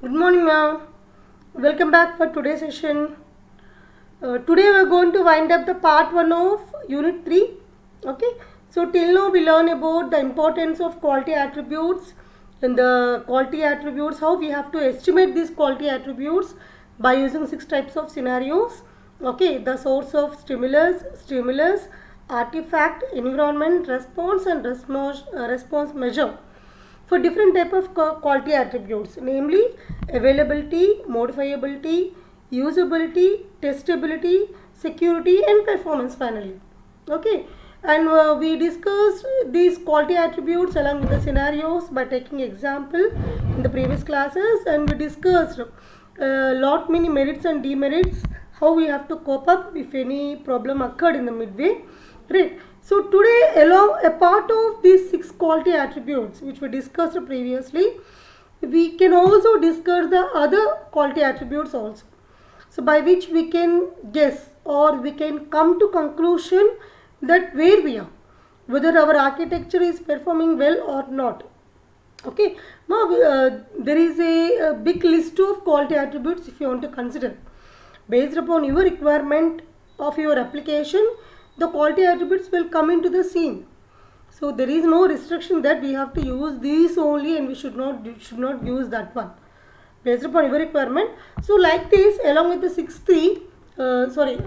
Good morning, ma'am. Welcome back for today's session. Today we are going to wind up the part 1 of Unit 3. Okay, so till now we learn about the importance of quality attributes and the quality attributes, how we have to estimate these quality attributes by using 6 types of scenarios. Okay, the source of stimulus, artifact, environment, response, and response measure for different type of quality attributes, namely availability, modifiability, usability, testability, security, and performance finally. Okay, and we discussed these quality attributes along with the scenarios by taking example in the previous classes, and we discussed lot many merits and demerits, how we have to cope up if any problem occurred in the midway. Great. So today, along a part of these 6 quality attributes which we discussed previously, we can also discuss the other quality attributes also. So by which we can guess or we can come to conclusion that where we are, whether our architecture is performing well or not. Okay. Now there is a big list of quality attributes if you want to consider. Based upon your requirement of your application, the quality attributes will come into the scene. So there is no restriction that we have to use these only and we should not use that one. Based upon your requirement. So like this, along with the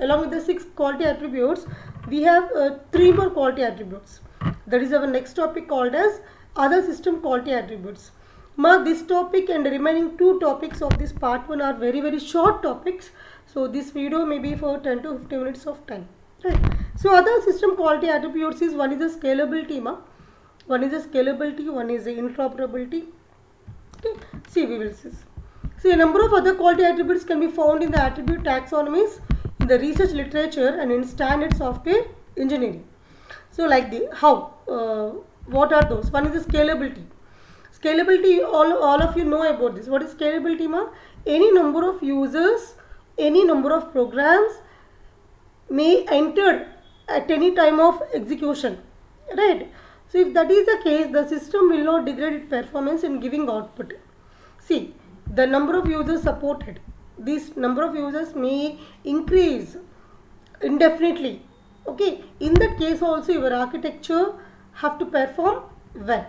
along with the 6 quality attributes, we have 3 more quality attributes. That is our next topic called as other system quality attributes. Mark, this topic and the remaining 2 topics of this part 1 are very short topics. So this video may be for 10 to 15 minutes of time. Right. So other system quality attributes is, one is the scalability, one is the scalability, one is the interoperability. Okay. See, we will see. See, a number of other quality attributes can be found in the attribute taxonomies, in the research literature, and in standard software engineering. So like the what are those? One is the scalability. Scalability, all of you know about this. What is scalability, ma? Any number of users, any number of programs may enter at any time of execution, right? So if that is the case, the system will not degrade its performance in giving output. See, the number of users supported, this number of users may increase indefinitely. Okay, in that case also your architecture have to perform well.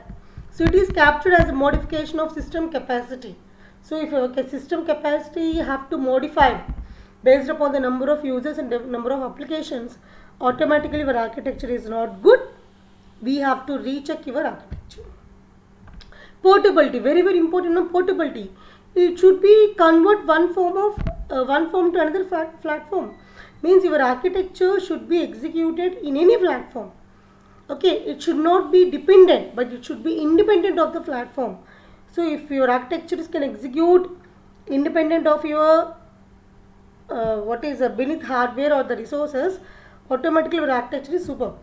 So it is captured as a modification of system capacity. So if your system capacity have to modify based upon the number of users and the number of applications, automatically your architecture is not good. We have to recheck your architecture. Portability, very important. No, portability, it should be convert one form to another platform. Means your architecture should be executed in any platform. Okay, it should not be dependent, but it should be independent of the platform. So if your architectures can execute independent of your beneath hardware or the resources, automatically your architecture is superb.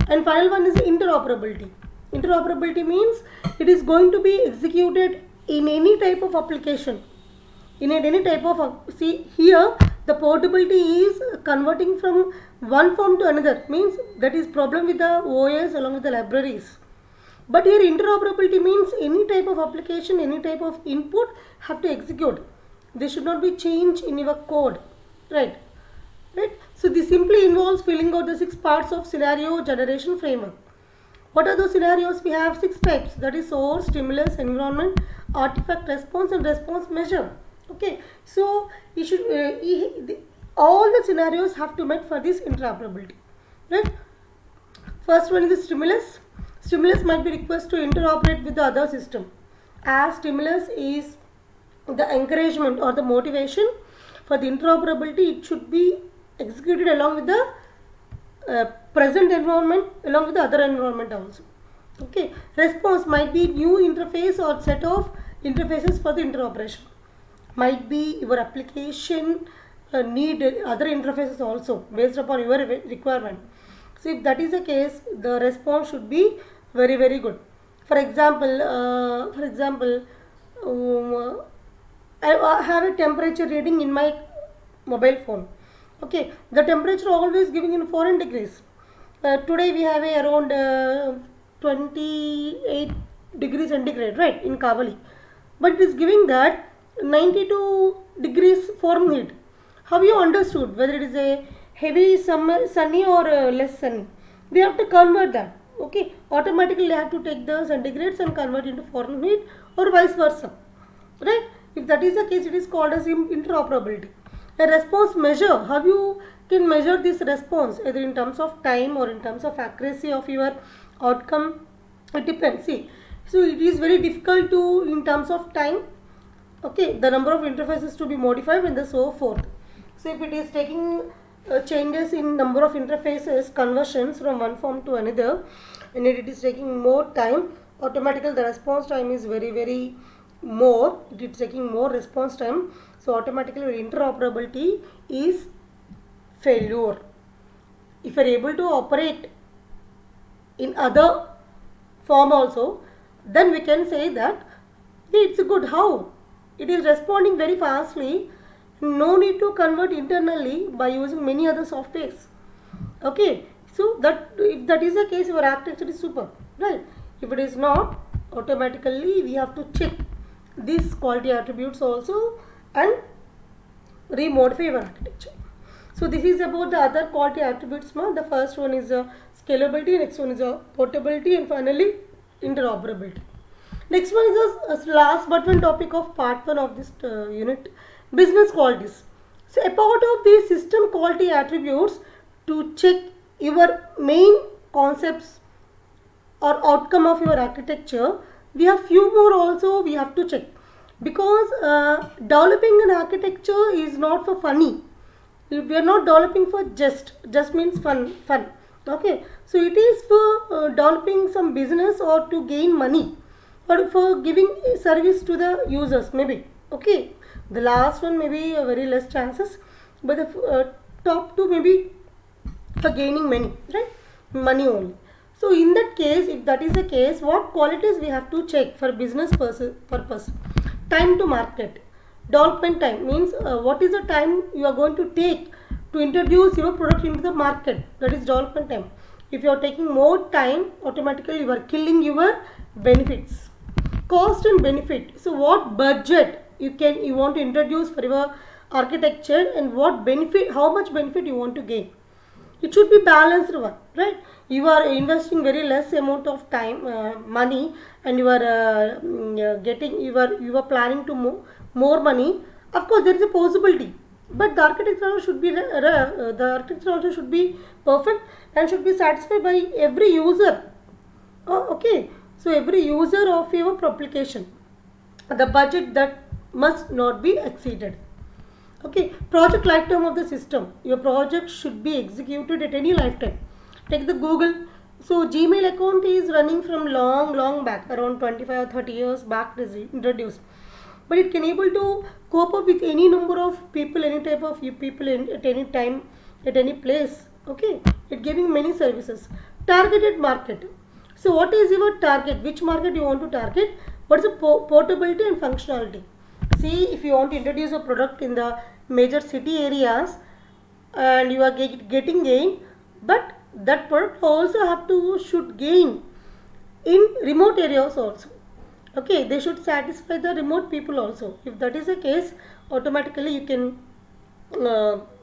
And final one is interoperability. Interoperability means it is going to be executed in any type of application, in any type of see here the portability is converting from one form to another, means that is problem with the OS along with the libraries. But here interoperability means any type of application, any type of input have to execute. They should not be changed in your code, right? So this simply involves filling out the 6 parts of scenario generation framework. What are those scenarios? We have 6 types, that is source, stimulus, environment, artifact, response, and response measure. Okay, so you should all the scenarios have to meet for this interoperability, right? First one is the stimulus. Stimulus might be requested to interoperate with the other system, as stimulus is the encouragement or the motivation. For the interoperability, it should be executed along with the present environment, along with the other environment also. Okay, response might be new interface or set of interfaces for the interoperation. Might be your application need other interfaces also based upon your requirement. So if that is the case, the response should be very good. For example, I have a temperature reading in my mobile phone. Okay, the temperature always giving in foreign degrees. Today we have around 28 degrees centigrade, right, in Kavali. But it is giving that 92 degrees Fahrenheit. Have you understood whether it is a heavy summer, sunny or less sunny? We have to convert that. Okay, automatically they have to take the centigrades and convert into Fahrenheit or vice versa. Right? If that is the case, it is called as interoperability. A response measure, how you can measure this response either in terms of time or in terms of accuracy of your outcome. It depends. See, so it is very difficult to in terms of time. Okay, the number of interfaces to be modified and so forth. So if it is taking changes in number of interfaces, conversions from one form to another, and it is taking more time, automatically the response time is very more. It is taking more response time, so automatically interoperability is failure. If you are able to operate in other form also, then we can say that it's good. How? It is responding very fastly. No need to convert internally by using many other softwares. Okay, so that if that is the case, your architecture is super, right? If it is not, automatically we have to check these quality attributes also and remodify your architecture. So this is about the other quality attributes. The first one is scalability, next one is portability, and finally interoperability. Next one is the last but one topic of part 1 of this unit, business qualities. So a part of these system quality attributes to check your main concepts or outcome of your architecture, we have few more also we have to check, because developing an architecture is not for funny. We are not developing for just means fun. Okay, so it is for developing some business or to gain money or for giving service to the users maybe. Okay, the last one maybe very less chances, but the top two maybe for gaining money, right? Money only. So in that case, if that is the case, what qualities we have to check for business purpose? Time to market. Development time means what is the time you are going to take to introduce your product into the market. That is development time. If you are taking more time, automatically you are killing your benefits. Cost and benefit. So what budget you want to introduce for your architecture, and what benefit, how much benefit you want to gain. It should be balanced one, right? You are investing very less amount of time, money, and you are getting, you are planning to more money. Of course, there is a possibility, but the architecture also should be perfect and should be satisfied by every user. Oh, okay, so every user of your application, the budget that must not be exceeded. Okay, project lifetime of the system. Your project should be executed at any lifetime. Take the Google. So Gmail account is running from long back, around 25 or 30 years back it is introduced. But it can able to cope up with any number of people, any type of people at any time, at any place. Okay, it giving many services. Targeted market. So what is your target? Which market you want to target? What is the portability and functionality? See, if you want to introduce a product in the major city areas and you are getting gain, but that product also should gain in remote areas also. Okay, they should satisfy the remote people also. If that is the case, automatically you can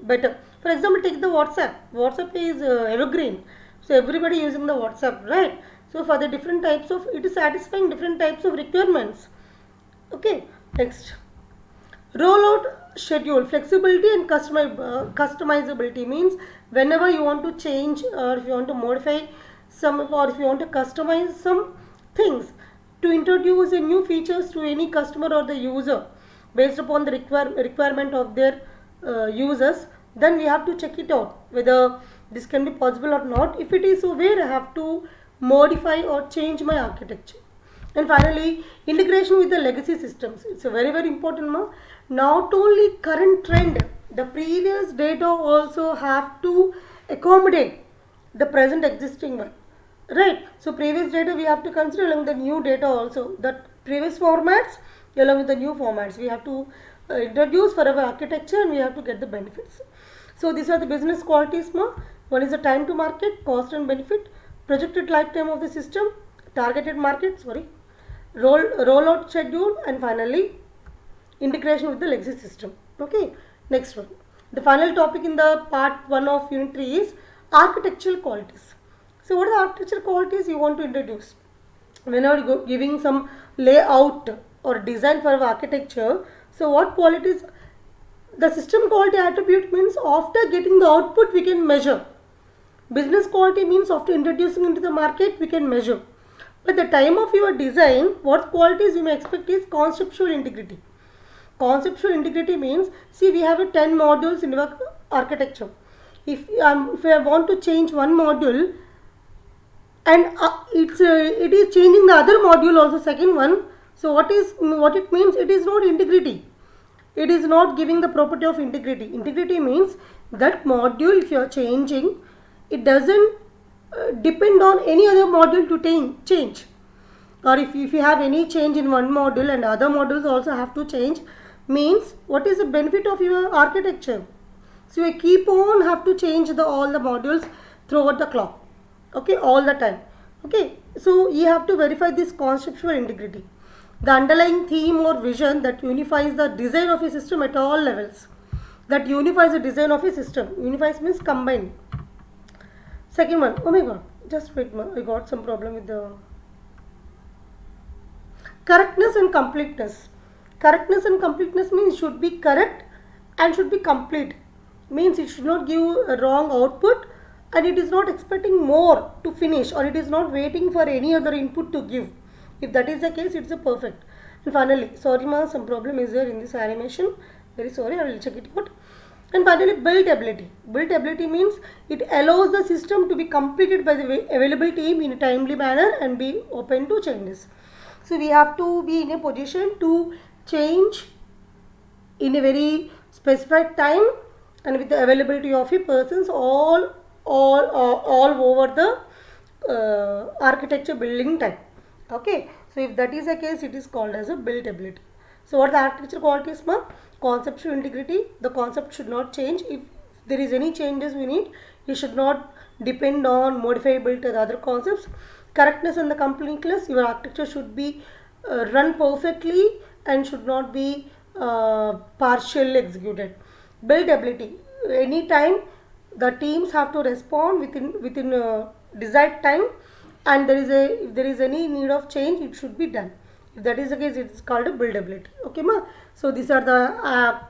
better. For example, take the WhatsApp. WhatsApp is evergreen, so everybody using the WhatsApp, right? So for the different types of, it is satisfying different types of requirements. Okay, next, rollout schedule. Flexibility and customizability means whenever you want to change, or if you want to modify some, or if you want to customize some things to introduce a new features to any customer or the user based upon the requirement of their users, then we have to check it out whether this can be possible or not. If it is so, where I have to modify or change my architecture. And finally, integration with the legacy systems. It's a very important. Not only current trend, the previous data also have to accommodate the present existing one, right? So previous data we have to consider along the new data also. The previous formats along with the new formats we have to introduce for our architecture, and we have to get the benefits. So these are the business qualities. One is the time to market, cost and benefit, projected lifetime of the system, targeted market, rollout schedule, and finally integration with the legacy system. Okay, next one. The final topic in the part 1 of unit 3 is architectural qualities. So what are the architectural qualities you want to introduce? Whenever you go giving some layout or design for architecture, so what qualities? The system quality attribute means after getting the output we can measure. Business quality means after introducing into the market we can measure. But the time of your design, what qualities you may expect is conceptual integrity. Conceptual integrity means, see, we have a 10 modules in our architecture. If I want to change one module and it is changing the other module also, second one, so what it means, it is not integrity. It is not giving the property of integrity. Integrity means that module, if you are changing, it doesn't depend on any other module to change. Or if you have any change in one module and other modules also have to change, means what is the benefit of your architecture? So you keep on have to change all the modules throughout the clock. Okay, all the time. Okay, so you have to verify this conceptual integrity. The underlying theme or vision that unifies the design of a system at all levels. That unifies the design of a system. Unifies means combine. Second one, oh my god, just wait, I got some problem with the correctness and completeness. Correctness and completeness means should be correct and should be complete. Means it should not give a wrong output and it is not expecting more to finish, or it is not waiting for any other input to give. If that is the case, it's a perfect. And finally, sorry ma, some problem is there in this animation. Very sorry, I will check it out. And finally, buildability. Buildability means it allows the system to be completed by the available team in a timely manner and be open to changes. So we have to be in a position to change in a very specified time and with the availability of a persons all over the architecture building time. Okay, so if that is the case, it is called as a buildability. So what are the architecture qualities, ma? Conceptual integrity. The concept should not change. If there is any changes we need, it should not depend on modifiability to the other concepts. Correctness and the completeness. Your architecture should be run perfectly and should not be partially executed. Buildability. Anytime the teams have to respond within desired time, and if there is any need of change, it should be done. If that is the case, it is called a buildability. Okay, ma? So these are the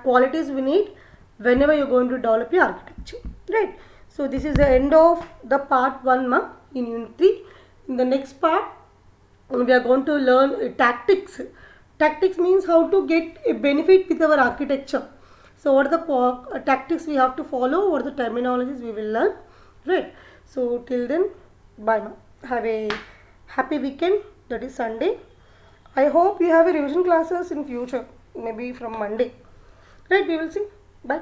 qualities we need whenever you are going to develop your architecture, right? So this is the end of the part 1, ma, in unit 3. In the next part, we are going to learn tactics. Tactics means how to get a benefit with our architecture. So what are the tactics we have to follow, what are the terminologies we will learn, right? So till then, bye ma. Have a happy weekend, that is Sunday. I hope you have a revision classes in future, maybe from Monday, right? We will see. Bye.